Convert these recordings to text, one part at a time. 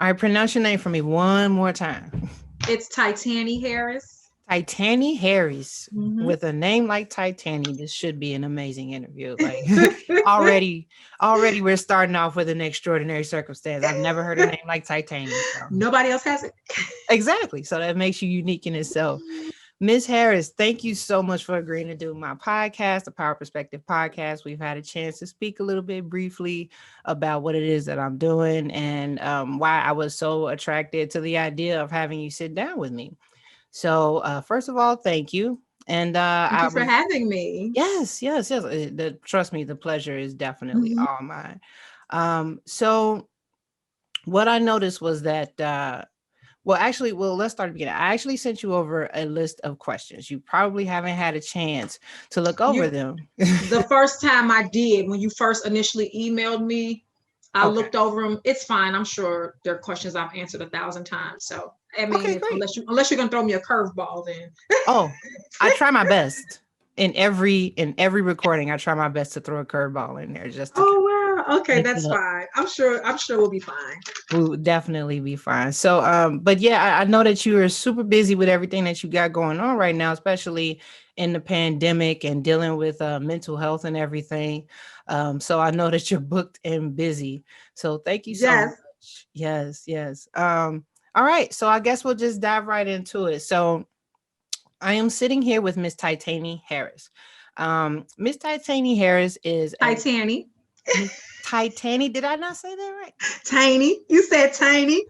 All right, pronounce your name for me one more time. It's Tytannie Harris. Tytannie Harris. Hmm. With a name like Tytannie, this should be an amazing interview. Like already, already we're starting off with an extraordinary circumstance. I've never heard a name like Tytannie. So Nobody else has it. exactly. So that makes you unique in itself. Ms. Harris, thank you so much for agreeing to do my podcast, the Power Perspective Podcast. We've had a chance to speak a little bit briefly about what it is that I'm doing and why I was so attracted to the idea of having you sit down with me. So, first of all, thank you. And Thank I you for was, having me. yes, yes, yes. Trust me, the pleasure is definitely Hmm. all mine. So what I noticed was that well, let's start at the beginning. I actually sent you over a list of questions. You probably haven't had a chance to look over You, them. the first time I did, when you first initially emailed me, I Okay. looked over them. It's fine. I'm sure there are questions I've answered 1,000 times. So I mean, Okay, if, great. unless you're gonna throw me a curveball, then Oh, I try my best in every recording. I try my best to throw a curveball in there just to kind oh wow, of okay, mix it that's up. fine. I'm sure we'll be fine. We'll definitely be fine. So, but yeah, I know that you are super busy with everything that you got going on right now, especially in the pandemic and dealing with mental health and everything. So I know that you're booked and busy. So thank you so Yes. much. Yes, yes. All right. So I guess we'll just dive right into it. So I am sitting here with Miss Tytannie Harris. Miss Tytannie Harris is Hi, a Tanny. Miss Tytannie. Did I not say that right? Tiny. You said tiny.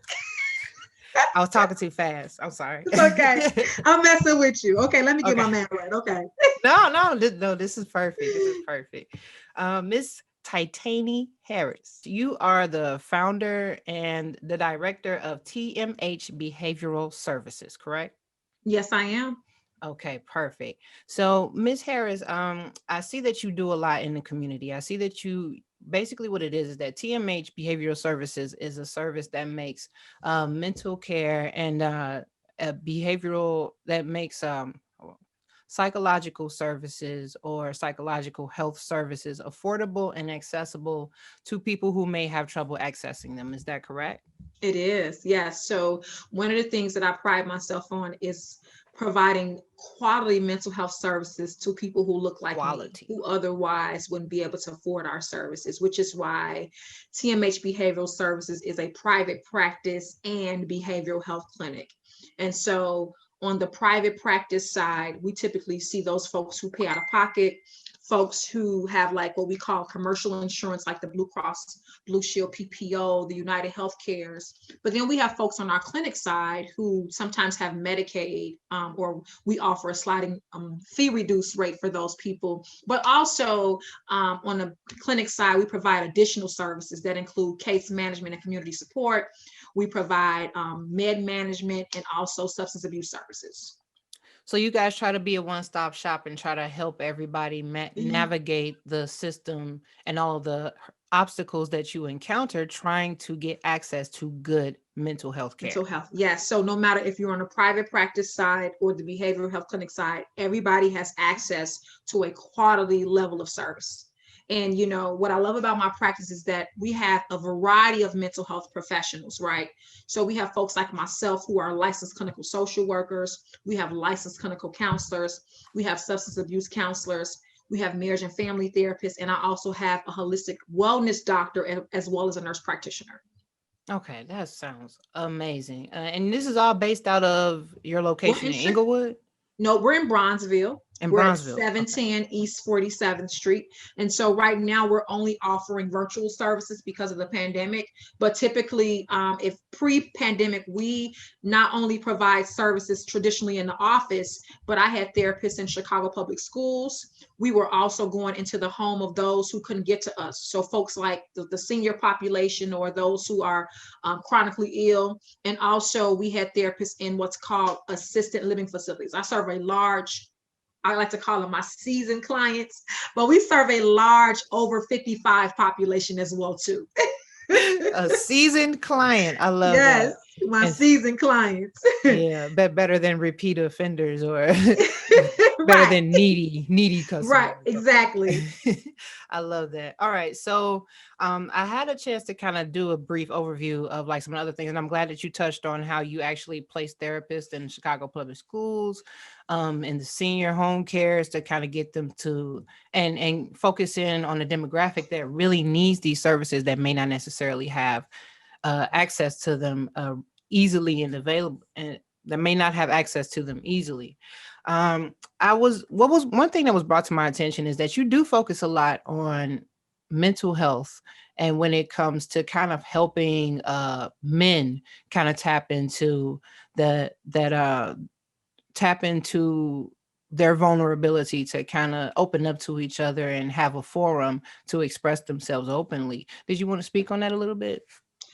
I was talking too fast. I'm sorry. It's okay. I'm messing with you. Okay, let me get Okay. my man right. Okay. No, no, no. This is perfect. This is perfect. Miss Tytannie Harris, you are the founder and the director of TMH Behavioral Services, correct? Yes, I am. Okay, perfect. So, Miss Harris, I see that you do a lot in the community. I see that you basically what it is that TMH Behavioral Services is a service that makes mental care and behavioral that makes psychological services or psychological health services affordable and accessible to people who may have trouble accessing them. Is that correct? It is. Yes. So one of the things that I pride myself on is providing quality mental health services to people who look like me, Quality. who otherwise wouldn't be able to afford our services, which is why TMH Behavioral Services is a private practice and behavioral health clinic. And so on the private practice side, we typically see those folks who pay out of pocket, folks who have like what we call commercial insurance, like the Blue Cross Blue Shield PPO, the United Healthcares. But then we have folks on our clinic side who sometimes have Medicaid, or we offer a sliding fee reduced rate for those people. But also on the clinic side, we provide additional services that include case management and community support. We provide med management and also substance abuse services. So you guys try to be a one-stop shop and try to help everybody navigate the system and all of the obstacles that you encounter trying to get access to good mental health care. Mental health, yes. So no matter if you're on the private practice side or the behavioral health clinic side, everybody has access to a quality level of service. And you know what I love about my practice is that we have a variety of mental health professionals, right? So we have folks like myself who are licensed clinical social workers, we have licensed clinical counselors, we have substance abuse counselors, we have marriage and family therapists, and I also have a holistic wellness doctor as well as a nurse practitioner. Okay, that sounds amazing. And this is all based out of your We're location in in Inglewood No, we're in Bronzeville. and We're at Bronzeville. Okay. 710 East 47th Street. And so right now we're only offering virtual services because of the pandemic. But typically, if pre-pandemic, we not only provide services traditionally in the office, but I had therapists in Chicago public schools. We were also going into the home of those who couldn't get to us. So folks like the senior population or those who are chronically ill. And also we had therapists in what's called assisted living facilities. I serve a large, I like to call them my seasoned clients, but we serve a large over 55 population as well too. A seasoned client. I love Yes. that. My And seasoned clients. yeah, better than repeat offenders or better Right. than needy customers. Right. Exactly. I love that. All right. So I had a chance to kind of do a brief overview of like some other things. And I'm glad that you touched on how you actually place therapists in Chicago public schools, in the senior home cares to kind of get them to and focus in on the demographic that really needs these services that may not necessarily have access to them easily and available, and that may not have access to them easily. What was one thing that was brought to my attention is that you do focus a lot on mental health, and when it comes to kind of helping men kind of the that tap into their vulnerability to kind of open up to each other and have a forum to express themselves openly. Did you want to speak on that a little bit?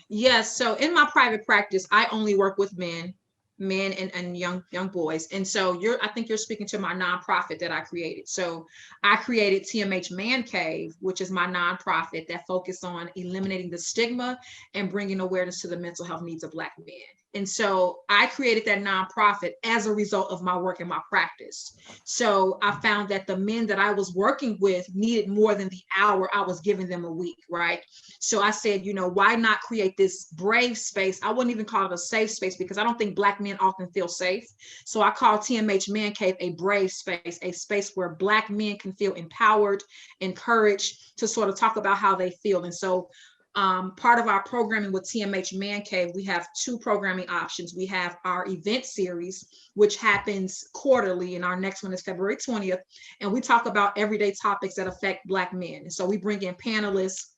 Yes. So in my private practice, I only work with men and young boys. And so I think you're speaking to my nonprofit that I created. So I created TMH Man Cave, which is my nonprofit that focuses on eliminating the stigma and bringing awareness to the mental health needs of Black men. And so I created that nonprofit as a result of my work in my practice. So I found that the men that I was working with needed more than the hour I was giving them a week, right? So I said, why not create this brave space? I wouldn't even call it a safe space because I don't think Black men often feel safe. So I call TMH Man Cave a brave space, a space where Black men can feel empowered, encouraged to sort of talk about how they feel. And so part of our programming with TMH Man Cave, we have two programming options. We have our event series, which happens quarterly, and our next one is February 20th. And we talk about everyday topics that affect Black men. And so we bring in panelists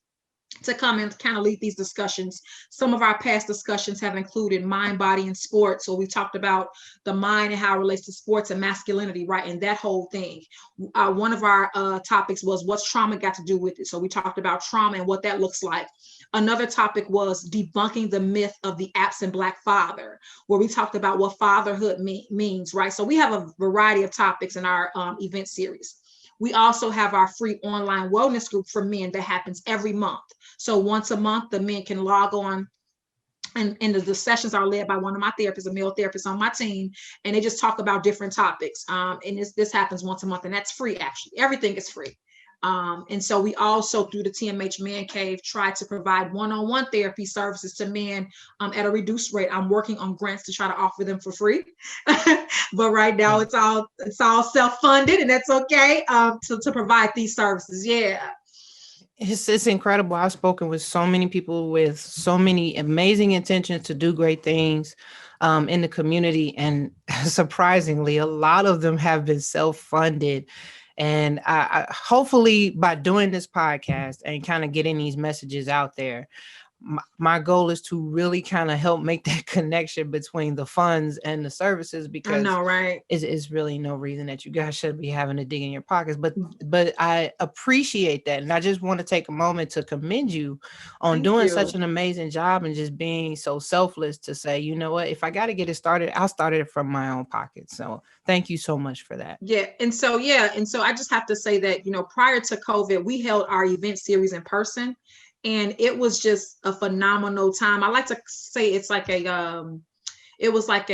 to come and kind of lead these discussions. Some of our past discussions have included mind, body, and sports. So we talked about the mind and how it relates to sports and masculinity, right? And that whole thing. One of our topics was what's trauma got to do with it. So we talked about trauma and what that looks like. Another topic was debunking the myth of the absent Black father, where we talked about what fatherhood means, right? So we have a variety of topics in our event series. We also have our free online wellness group for men that happens every month. So once a month, the men can log on, and the sessions are led by one of my therapists, a male therapist on my team, and they just talk about different topics. And this happens once a month, and that's free, actually. Everything is free. And so we also, through the TMH Man Cave, try to provide one-on-one therapy services to men at a reduced rate. I'm working on grants to try to offer them for free, but right now it's all self-funded, and that's okay, to provide these services. Yeah. It's incredible. I've spoken with so many people with so many amazing intentions to do great things in the community. And surprisingly, a lot of them have been self-funded. And I hopefully by doing this podcast and kind of getting these messages out there, my goal is to really kind of help make that connection between the funds and the services, I because know, right? it's really no reason that you guys should be having to dig in your pockets. But I appreciate that, and I just want to take a moment to commend you on Thank doing you. such an amazing job and just being so selfless to say, you know what, if I got to get it started, I'll start it from my own pocket. So thank you so much for that. Yeah. And so I just have to say that, prior to COVID, we held our event series in person, and it was just a phenomenal time. I like to say it's like it was like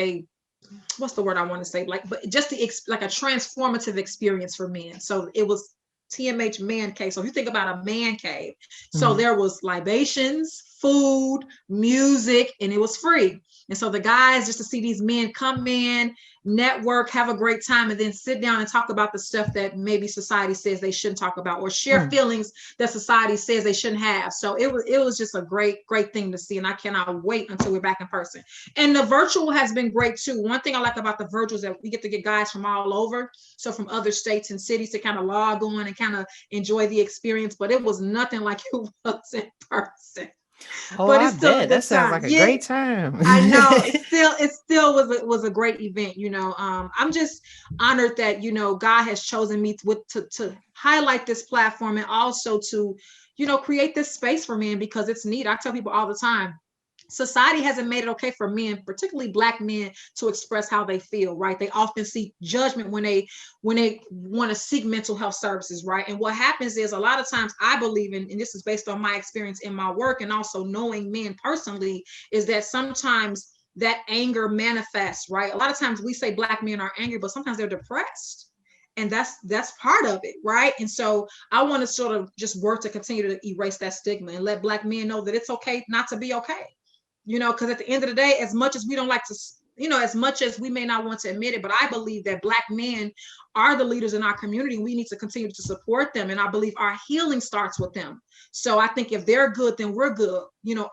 what's the word I want to say? But just like a transformative experience for men. So it was TMH Man Cave. So if you think about a man cave, so there was libations, food, music, and it was free. And so the guys, just to see these men come in, network, have a great time, and then sit down and talk about the stuff that maybe society says they shouldn't talk about, or share feelings that society says they shouldn't have. So it was just a great thing to see, and I cannot wait until we're back in person. And the virtual has been great too. One thing I like about the virtual is that we get to get guys from all over, so from other states and cities, to kind of log on and kind of enjoy the experience. But it was nothing like it was in person. Oh, But I it's still a bet good that sounds time. like a Yeah, great time. I know. It still was a great event. I'm just honored that God has chosen me to highlight this platform, and also to create this space for men, because it's needed. I tell people all the time, society hasn't made it okay for men, particularly Black men, to express how they feel, right? They often seek judgment when they want to seek mental health services, right? And what happens is, a lot of times, I believe in, and this is based on my experience in my work and also knowing men personally, is that sometimes that anger manifests, right? A lot of times we say Black men are angry, but sometimes they're depressed. And that's part of it, right? And so I want to sort of just work to continue to erase that stigma and let Black men know that it's okay not to be okay. Because at the end of the day, as much as we don't like to, as much as we may not want to admit it, but I believe that Black men are the leaders in our community. We need to continue to support them. And I believe our healing starts with them. So I think if they're good, then we're good.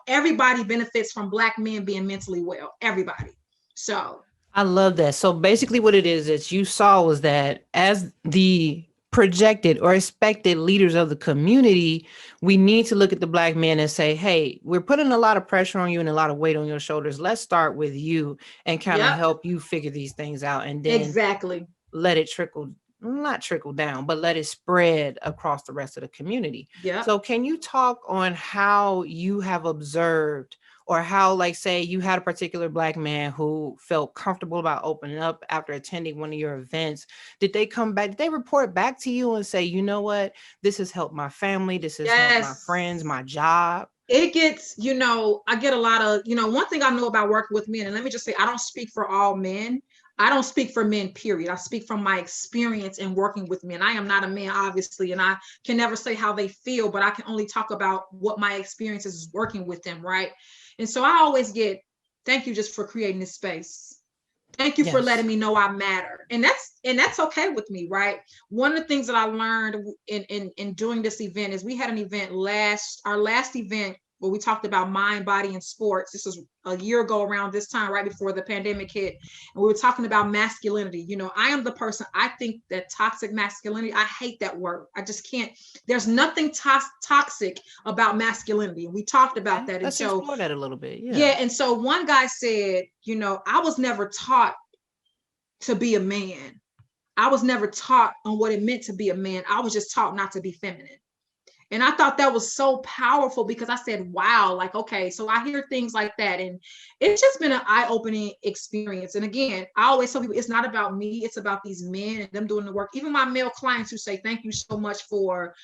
Everybody benefits from Black men being mentally well, everybody. So I love that. So basically what it is that you saw was that as the projected or expected leaders of the community, we need to look at the Black men and say, hey, we're putting a lot of pressure on you and a lot of weight on your shoulders. Let's start with you and kind of help you figure these things out, and then exactly let it not trickle down, but let it spread across the rest of the community. Yeah. So can you talk on how you have observed, or how, like, say you had a particular Black man who felt comfortable about opening up after attending one of your events? Did they come back? Did they report back to you and say, you know what, this has helped my family, this has helped my friends, my job? It gets, I get a lot of, one thing I know about working with men, and let me just say, I don't speak for all men. I don't speak for men, period. I speak from my experience in working with men. I am not a man, obviously, and I can never say how they feel, but I can only talk about what my experience is working with them, right? And so I always get, thank you just for creating this space. Thank you for letting me know I matter. And that's okay with me, right? One of the things that I learned in doing this event is we had an event our last event where we talked about mind, body, and sports. This was a year ago around this time, right before the pandemic hit. And we were talking about masculinity. I am the person, I think that toxic masculinity, I hate that word. I just can't, there's nothing toxic about masculinity. And we talked about that. Let's explore that a little bit. Yeah. And so one guy said, I was never taught to be a man. I was never taught on what it meant to be a man. I was just taught not to be feminine. And I thought that was so powerful, because I said, wow, like, okay, so I hear things like that. And it's just been an eye-opening experience. And again, I always tell people, it's not about me, it's about these men and them doing the work. Even my male clients who say, thank you so much for,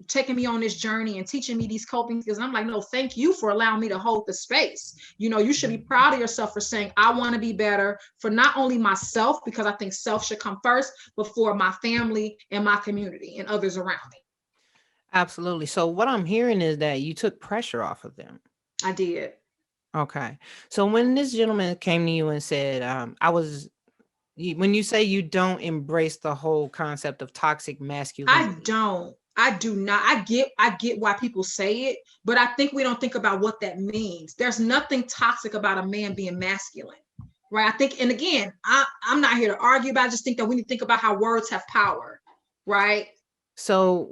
taking me on this journey and teaching me these coping skills. And I'm like, no, thank you for allowing me to hold the space. You should be proud of yourself for saying, I want to be better for not only myself, because I think self should come first, but for my family and my community and others around me. Absolutely. So what I'm hearing is that you took pressure off of them. I did. Okay. So when this gentleman came to you and said, when you say you don't embrace the whole concept of toxic masculinity. I do not. I get why people say it, but I think we don't think about what that means. There's nothing toxic about a man being masculine, right? I think, and again, I'm not here to argue about it. I just think that we need to think about how words have power, right? So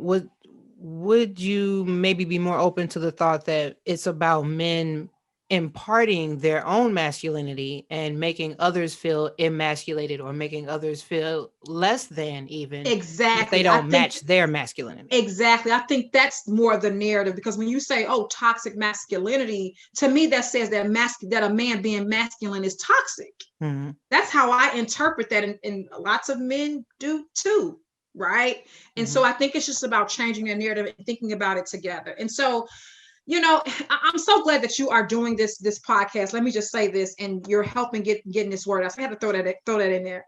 would you maybe be more open to the thought that it's about men imparting their own masculinity and making others feel emasculated, or making others feel less than, even if they don't match their masculinity? Exactly. I think that's more the narrative, because when you say, oh, toxic masculinity, to me, that says that that a man being masculine is toxic. Mm-hmm. That's how I interpret that. And lots of men do too. Right. And so I think it's just about changing the narrative and thinking about it together. And so, I'm so glad that you are doing this podcast. Let me just say this, and you're helping getting this word out. So I had to throw that in there.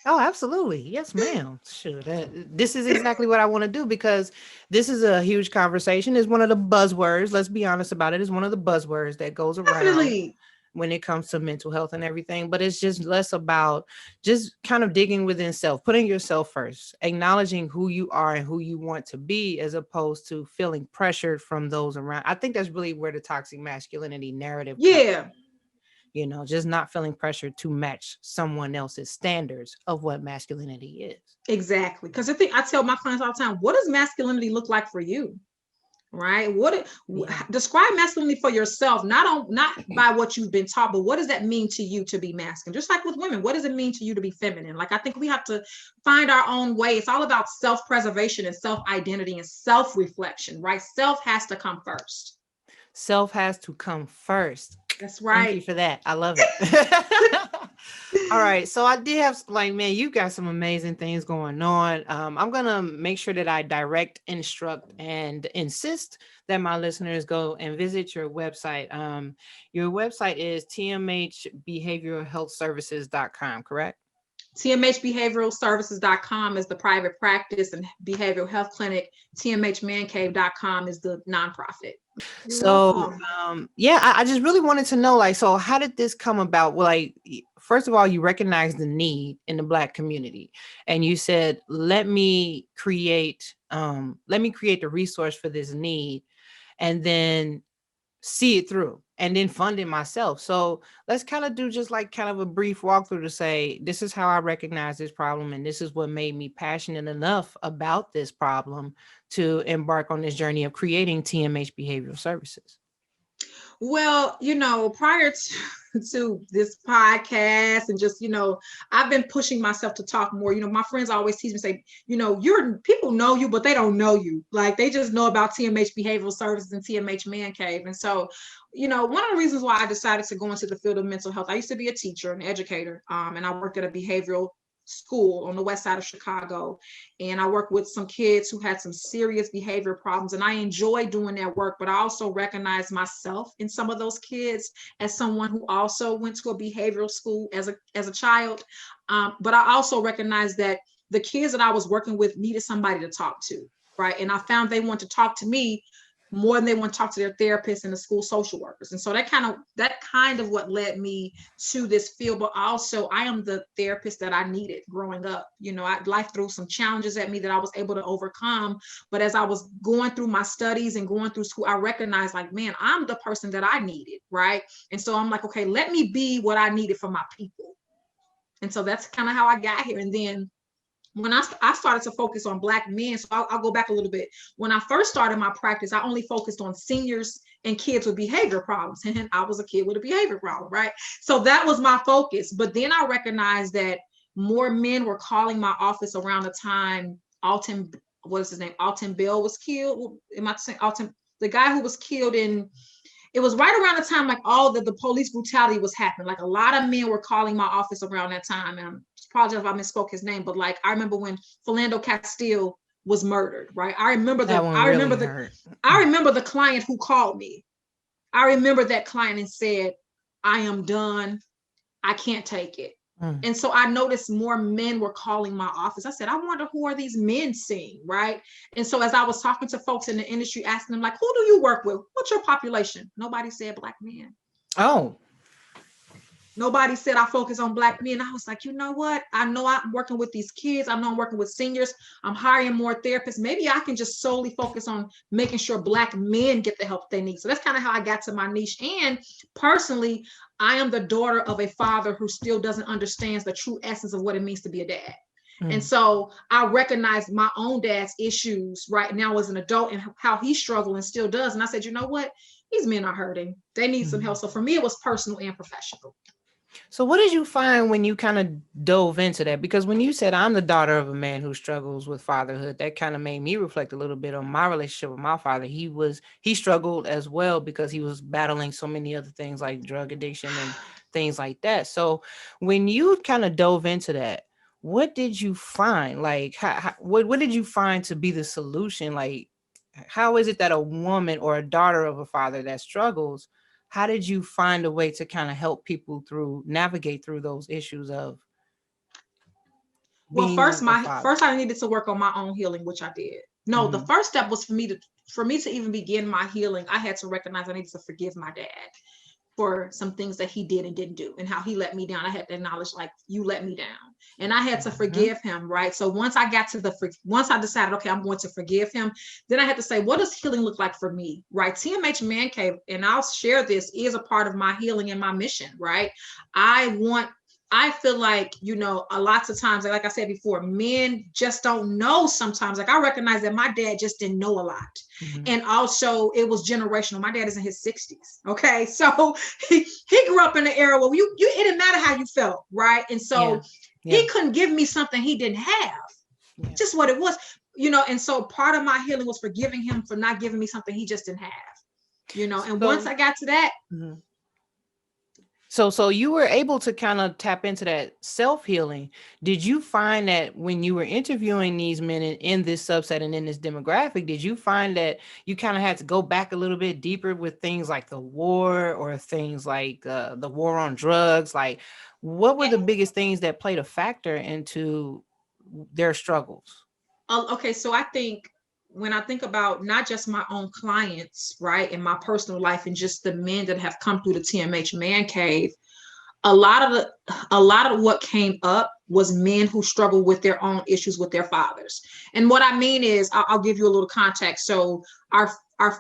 Oh, absolutely. Yes, ma'am. Sure. This is exactly what I want to do, because this is a huge conversation. It's one of the buzzwords. Let's be honest about it. It's one of the buzzwords that goes around. Definitely. When it comes to mental health and everything, but it's just less about just kind of digging within self, putting yourself first, acknowledging who you are and who you want to be, as opposed to feeling pressured from those around. I think that's really where the toxic masculinity narrative comes from. Just not feeling pressured to match someone else's standards of what masculinity is. Exactly. Because I tell my clients all the time, what does masculinity look like for you? Right? Describe masculinity for yourself, not by what you've been taught, but what does that mean to you to be masculine? Just like with women, what does it mean to you to be feminine? Like, I think we have to find our own way. It's all about self-preservation and self-identity and self-reflection, right? Self has to come first. Self has to come first. That's Thank you right. for that. I love it. All right. So I did have like, man, you got some amazing things going on. I'm gonna make sure that I direct, instruct, and insist that my listeners go and visit your website. Your website is tmhbehavioralhealthservices.com, correct? tmhbehavioralservices.com is the private practice and behavioral health clinic. tmhmancave.com is the nonprofit. You're So, welcome. yeah, I just really wanted to know, like, so how did this come about? Well, like, first of all, you recognize the need in the Black community, and you said, let me create the resource for this need, and then see it through and then fund it myself. So let's kind of do just like kind of a brief walkthrough to say, this is how I recognize this problem. And this is what made me passionate enough about this problem to embark on this journey of creating TMH Behavioral Services. Well, prior to this podcast and just, I've been pushing myself to talk more. My friends always tease me, say, people know you, but they don't know you. Like they just know about TMH Behavioral Services and TMH Man Cave. And so, one of the reasons why I decided to go into the field of mental health, I used to be a teacher, an educator, and I worked at a behavioral school on the west side of Chicago. And I worked with some kids who had some serious behavior problems. And I enjoy doing that work, but I also recognize myself in some of those kids as someone who also went to a behavioral school as a child. But I also recognize that the kids that I was working with needed somebody to talk to, right? And I found they want to talk to me more than they want to talk to their therapists and the school social workers. And so that kind of what led me to this field. But also I am the therapist that I needed growing up. Life threw some challenges at me that I was able to overcome. But as I was going through my studies and going through school, I recognized like, man, I'm the person that I needed, right? And so I'm like, okay, let me be what I needed for my people. And so that's kind of how I got here. And then when I started to focus on Black men, so I'll go back a little bit. When I first started my practice, I only focused on seniors and kids with behavior problems. And I was a kid with a behavior problem, right? So that was my focus. But then I recognized that more men were calling my office around the time Alton, what is his name? Alton Bell was killed. Am I saying Alton? The guy who was killed it was right around the time like all the police brutality was happening. Like a lot of men were calling my office around that time. And I apologize if I misspoke his name, but like I remember when Philando Castile was murdered, right? That one really hurt. I remember the client who called me. I remember that client and said, I am done. I can't take it. And so I noticed more men were calling my office. I said, I wonder who are these men seeing, right? And so as I was talking to folks in the industry, asking them like, who do you work with? What's your population? Nobody said Black men. Oh. Nobody said I focus on Black men. I was like, you know what? I know I'm working with these kids. I know I'm working with seniors. I'm hiring more therapists. Maybe I can just solely focus on making sure Black men get the help they need. So that's kind of how I got to my niche. And personally, I am the daughter of a father who still doesn't understand the true essence of what it means to be a dad. And so I recognized my own dad's issues right now as an adult and how he struggled and still does. And I said, you know what? These men are hurting. They need some help. So for me, it was personal and professional. So what did you find when you kind of dove into that? Because when you said I'm the daughter of a man who struggles with fatherhood, that kind of made me reflect a little bit on my relationship with my father. He struggled as well because he was battling so many other things like drug addiction and things like that. So when you kind of dove into that, what did you find? Like, what did you find to be the solution? Like, how is it that a woman or a daughter of a father that struggles, how did you find a way to kind of help people navigate through those issues of Well, being a father? first I needed to work on my own healing, which I did. No, the first step was for me to even begin my healing. I had to recognize I needed to forgive my dad for some things that he did and didn't do and how he let me down. I had to acknowledge, like, you let me down. And I had to forgive him, right? So once I decided, okay, I'm going to forgive him, then I had to say, what does healing look like for me, right? TMH Man Cave, and I'll share this, is a part of my healing and my mission, right? I feel like, a lots of times, like I said before, men just don't know sometimes. Like I recognize that my dad just didn't know a lot. And also it was generational. My dad is in his 60s. Okay. So he grew up in an era where it didn't matter how you felt. Right. And so he couldn't give me something he didn't have. Just what it was, and so part of my healing was forgiving him for not giving me something he just didn't have, and once I got to that, So you were able to kind of tap into that self-healing. Did you find that when you were interviewing these men in this subset and in this demographic, did you find that you kind of had to go back a little bit deeper with things like the war or things like the war on drugs? Like, what were the biggest things that played a factor into their struggles? Okay, so I think when I think about not just my own clients, right, in my personal life and just the men that have come through the TMH Man Cave, a lot of what came up was men who struggle with their own issues with their fathers. And what I mean is, I'll give you a little context. So our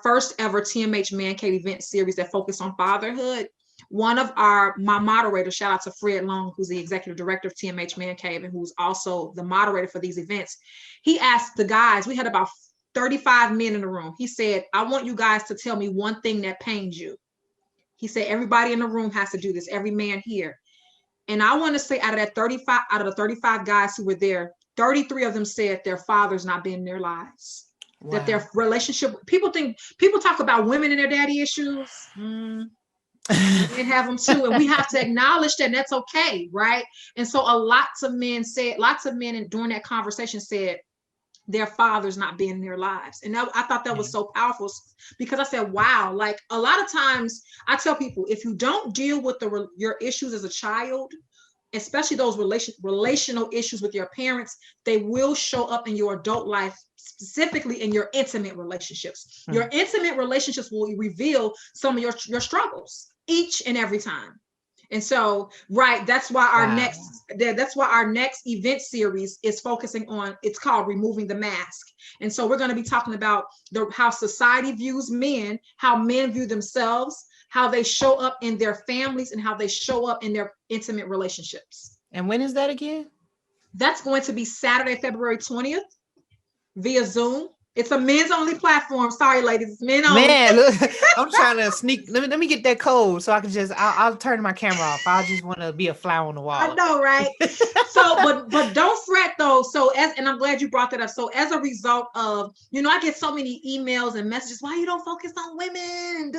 first ever TMH Man Cave event series that focused on fatherhood, one of my moderators, shout out to Fred Long, who's the executive director of TMH Man Cave and who's also the moderator for these events. He asked the guys, we had about 35 men in the room. He said, I want you guys to tell me one thing that pains you. He said, everybody in the room has to do this, every man here. And I want to say out of the 35 guys who were there, 33 of them said their fathers not being in their lives. Wow. That their relationship, people talk about women and their daddy issues. Men have them too. And we have to acknowledge that, and that's okay, right? And so lots of men during that conversation said, their fathers not being in their lives. And I thought that was so powerful, because I said, wow, like a lot of times I tell people, if you don't deal with your issues as a child, especially those relational issues with your parents, they will show up in your adult life, specifically in your intimate relationships. Your intimate relationships will reveal some of your struggles each and every time. And so, right, that's why our next event series is focusing on, it's called Removing the Mask. And so we're going to be talking about how society views men, how men view themselves, how they show up in their families, and how they show up in their intimate relationships. And when is that again? That's going to be Saturday, February 20th via Zoom. It's a men's only platform. Sorry, ladies, it's men only. Man, look, I'm trying to sneak. Let me get that code so I can I'll turn my camera off. I just want to be a fly on the wall. I know, right? So, but don't fret though. And I'm glad you brought that up. So as a result of, I get so many emails and messages, why you don't focus on women?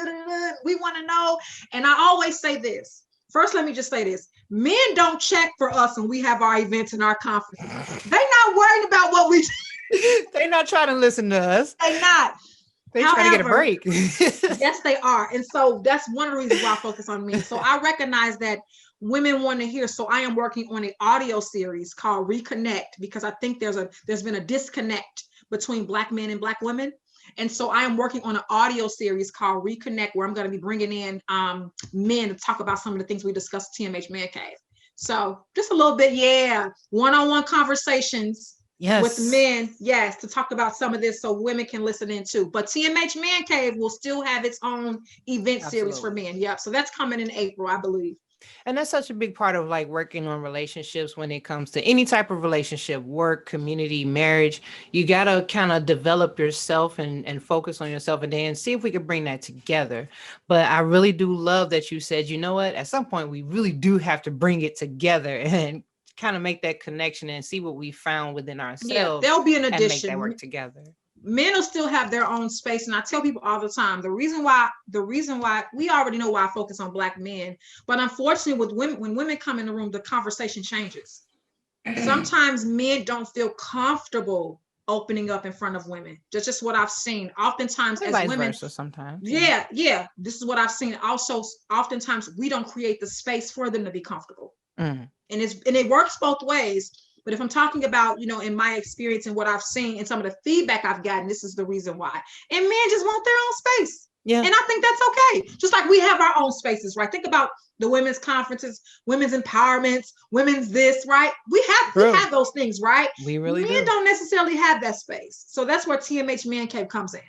We want to know. And I always say this. First, let me just say this. Men don't check for us when we have our events and our conferences. They're not worried about what we do. They're not trying to listen to us. They're not. They're trying to get a break. Yes, they are. And so that's one of the reasons why I focus on men. So I recognize that women want to hear. So I am working on an audio series called Reconnect, because I think there's been a disconnect between Black men and Black women. And so I am working on an audio series called Reconnect, where I'm going to be bringing in men to talk about some of the things we discussed at TMH Man Cave. So just a little bit, one-on-one conversations. Yes. With men, to talk about some of this so women can listen in too. But TMH Man Cave will still have its own event series for men. Yep. So that's coming in April, I believe. And that's such a big part of like working on relationships when it comes to any type of relationship, work, community, marriage. You got to kind of develop yourself and focus on yourself, and then see if we can bring that together. But I really do love that you said, you know what, at some point we really do have to bring it together and kind of make that connection and see what we found within ourselves. Yeah, there'll be an addition. And make that work together. Men will still have their own space. And I tell people all the time, the reason why we already know why I focus on Black men, but unfortunately with women, when women come in the room, the conversation changes. Sometimes men don't feel comfortable opening up in front of women. That's just what I've seen. Oftentimes as vice women, versa sometimes. Yeah. This is what I've seen. Also, oftentimes we don't create the space for them to be comfortable. And it works both ways. But if I'm talking about, in my experience and what I've seen and some of the feedback I've gotten, this is the reason why. And men just want their own space. Yeah. And I think that's okay. Just like we have our own spaces, right? Think about the women's conferences, women's empowerments, women's this, right? We have those things, right? We really do. Men don't necessarily have that space. So that's where TMH Man Cave comes in.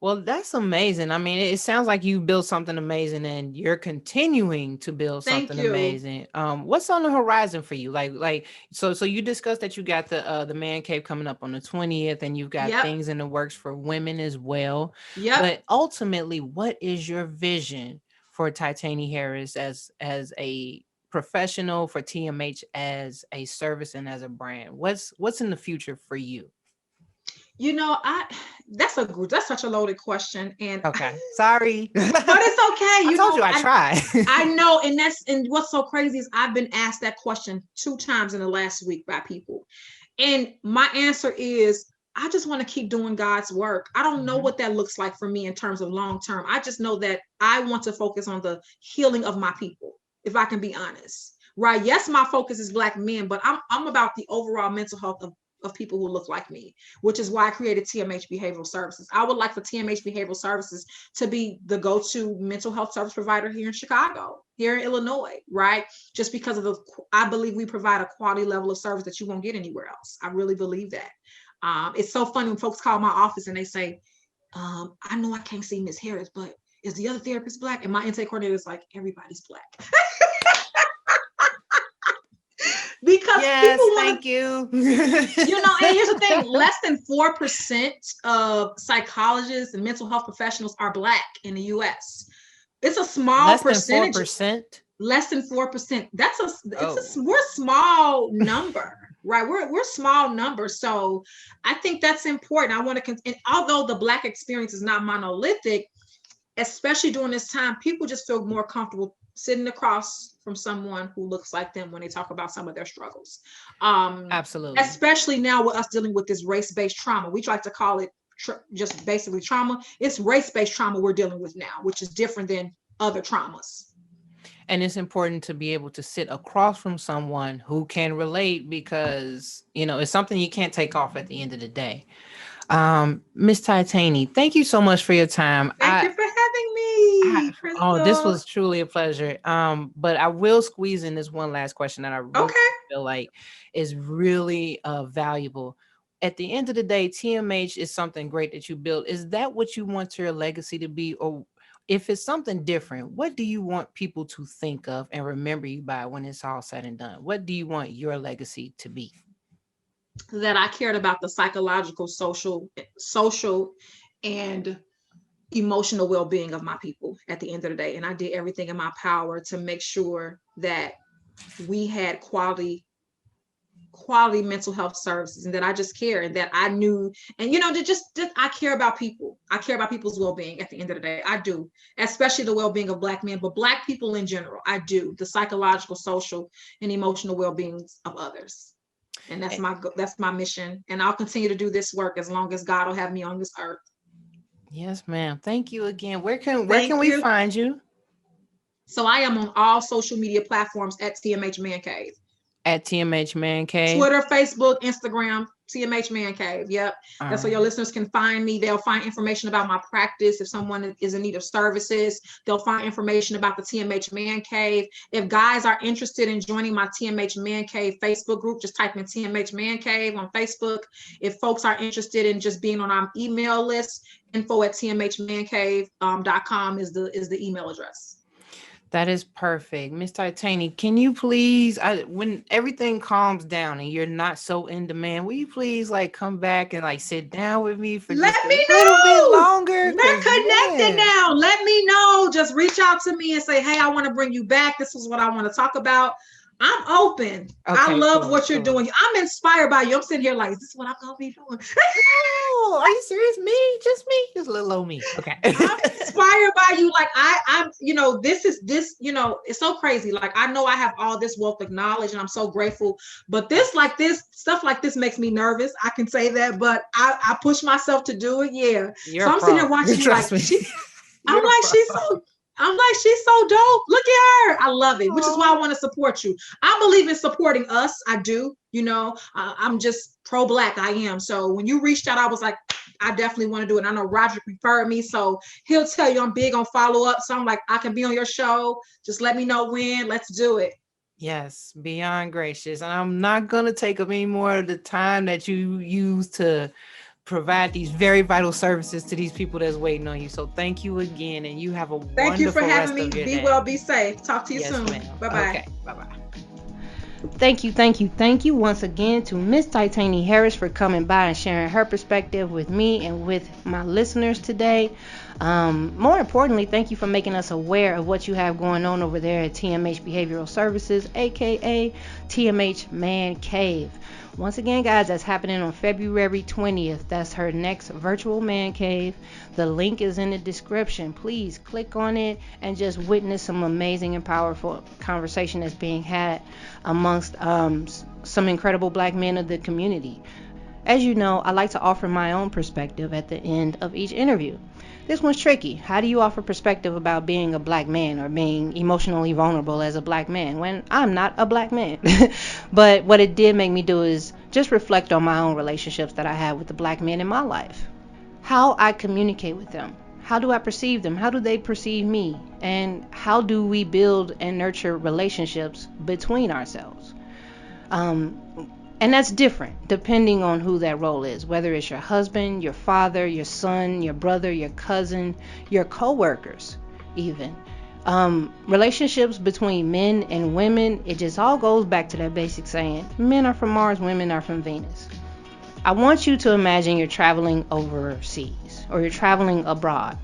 Well, that's amazing. I mean, it sounds like you built something amazing and you're continuing to build something amazing. What's on the horizon for you? So you discussed that you got the Man Cave coming up on the 20th, and you've got things in the works for women as well. Yeah. But ultimately, what is your vision for Tytannie Harris as a professional, for TMH as a service and as a brand? What's in the future for you? That's such a loaded question, and Okay, sorry. but it's okay. I told you I try. I know, and what's so crazy is I've been asked that question 2 times in the last week by people, and my answer is I just want to keep doing God's work. I don't know what that looks like for me in terms of long term. I just know that I want to focus on the healing of my people, if I can be honest. Right? Yes, my focus is Black men, but I'm about the overall mental health of people who look like me, which is why I created Tmh Behavioral Services. I would like for Tmh Behavioral Services to be the go-to mental health service provider here in Chicago, here in Illinois, right? Just because I believe we provide a quality level of service that you won't get anywhere else. I really believe that. It's so funny when folks call my office and they say, I know I can't see Miss Harris, but is the other therapist Black? And my intake coordinator is like, everybody's Black. Because yes, people thank you. And here's the thing, less than 4% of psychologists and mental health professionals are Black in the US. It's a small percentage. Less than 4%. We're a small number, right? We're small numbers. So I think that's important. I want to, and although the Black experience is not monolithic, especially during this time, people just feel more comfortable sitting across from someone who looks like them when they talk about some of their struggles. Absolutely. Especially now with us dealing with this race-based trauma. We like to call it just basically trauma. It's race-based trauma we're dealing with now, which is different than other traumas. And it's important to be able to sit across from someone who can relate, because, it's something you can't take off at the end of the day. Miss Tytannie, thank you so much for your time. Thank you for having me. This was truly a pleasure. But I will squeeze in this one last question that I really feel like is really valuable. At the end of the day, TMH is something great that you built. Is that what you want your legacy to be? Or if it's something different, what do you want people to think of and remember you by when it's all said and done? What do you want your legacy to be? That I cared about the psychological, social, and emotional well-being of my people at the end of the day. And I did everything in my power to make sure that we had quality mental health services, and that I just care, and that I knew, and I care about people. I care about people's well-being at the end of the day. I do, especially the well-being of Black men, but Black people in general. I do the psychological, social, and emotional well-being of others. And that's my mission. And I'll continue to do this work as long as God will have me on this earth. Yes, ma'am. Thank you again. Where can we find you? So I am on all social media platforms at Tmh Man Cave. At Tmh Man Cave. Twitter, Facebook, Instagram, Tmh Man Cave. Yep. That's where your listeners can find me. They'll find information about my practice. If someone is in need of services, they'll find information about the Tmh Man Cave. If guys are interested in joining my Tmh Man Cave Facebook group, just type in Tmh Man Cave on Facebook. If folks are interested in just being on our email list, info@tmhmancave.com is the email address. That is perfect. Miss Tytannie, can you please, when everything calms down and you're not so in demand, will you please come back and sit down with me for just a little bit longer? We're connected now. Let me know. Just reach out to me and say, hey, I want to bring you back. This is what I want to talk about. I'm open. I love what you're doing. I'm inspired by you. I'm sitting here like, is this what I'm going to be doing? Oh, are you serious? Just me? Just a little old me. Okay. I'm inspired by you. I'm it's so crazy. I know I have all this wealth of knowledge and I'm so grateful, but stuff like this makes me nervous. I can say that, but I push myself to do it. Yeah. So I'm sitting here watching you she's so dope. Look at her. I love it, which is why I want to support you. I believe in supporting us. I do. I'm just pro-Black. I am. So when you reached out, I was like, I definitely want to do it. I know Roger referred me, so he'll tell you I'm big on follow-up. So I'm like, I can be on your show. Just let me know when. Let's do it. Yes, beyond gracious. And I'm not going to take up any more of the time that you use to provide these very vital services to these people that's waiting on you. So thank you again, and you have a wonderful rest of your day. Thank you for having me. Be well, be safe. Talk to you soon. Bye-bye. Okay, bye-bye. Thank you once again to Miss Tytannie Harris for coming by and sharing her perspective with me and with my listeners today. More importantly, thank you for making us aware of what you have going on over there at Tmh Behavioral Services, aka Tmh Man Cave. Once again, guys, that's happening on February 20th. That's her next virtual man cave. The link is in the description. Please click on it and just witness some amazing and powerful conversation that's being had amongst some incredible Black men of the community. As you know, I like to offer my own perspective at the end of each interview. This one's tricky. How do you offer perspective about being a Black man or being emotionally vulnerable as a Black man when I'm not a Black man? But what it did make me do is just reflect on my own relationships that I have with the Black men in my life. How I communicate with them. How do I perceive them? How do they perceive me? And how do we build and nurture relationships between ourselves? And that's different depending on who that role is, whether it's your husband, your father, your son, your brother, your cousin, your co-workers even. Relationships between men and women, it just all goes back to that basic saying, men are from Mars, women are from Venus. I want you to imagine you're traveling overseas or you're traveling abroad.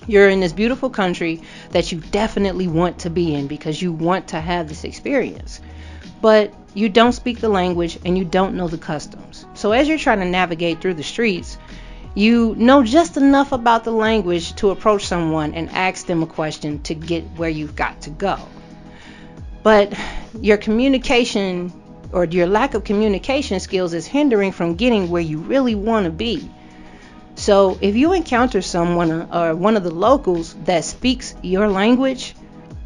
You're in this beautiful country that you definitely want to be in because you want to have this experience. But you don't speak the language and you don't know the customs. So as you're trying to navigate through the streets, you know just enough about the language to approach someone and ask them a question to get where you've got to go. But your communication or your lack of communication skills is hindering from getting where you really want to be. So if you encounter someone or one of the locals that speaks your language,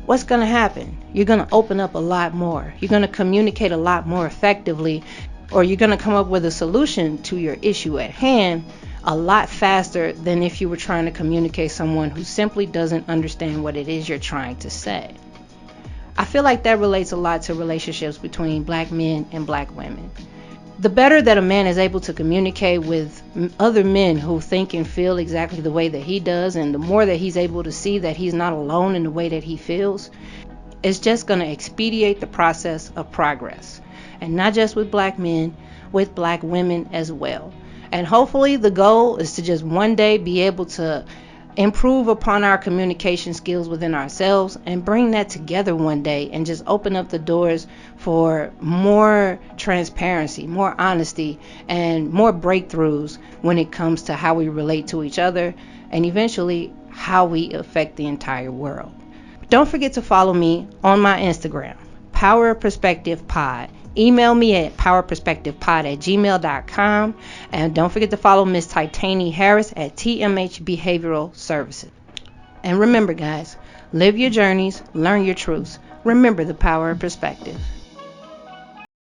what's going to happen? You're going to open up a lot more. You're going to communicate a lot more effectively, or you're going to come up with a solution to your issue at hand a lot faster than if you were trying to communicate someone who simply doesn't understand what it is you're trying to say. I feel like that relates a lot to relationships between Black men and Black women. The better that a man is able to communicate with other men who think and feel exactly the way that he does, and the more that he's able to see that he's not alone in the way that he feels, it's just going to expedite the process of progress. And not just with Black men, with Black women as well. And hopefully the goal is to just one day be able to improve upon our communication skills within ourselves and bring that together one day and just open up the doors for more transparency, more honesty, and more breakthroughs when it comes to how we relate to each other and eventually how we affect the entire world. Don't forget to follow me on my Instagram, Power Perspective Pod. Email me at powerperspectivepod@gmail.com. And don't forget to follow Miss Tytannie Harris at Tmh Behavioral Services. And remember, guys, live your journeys, learn your truths. Remember the power of perspective.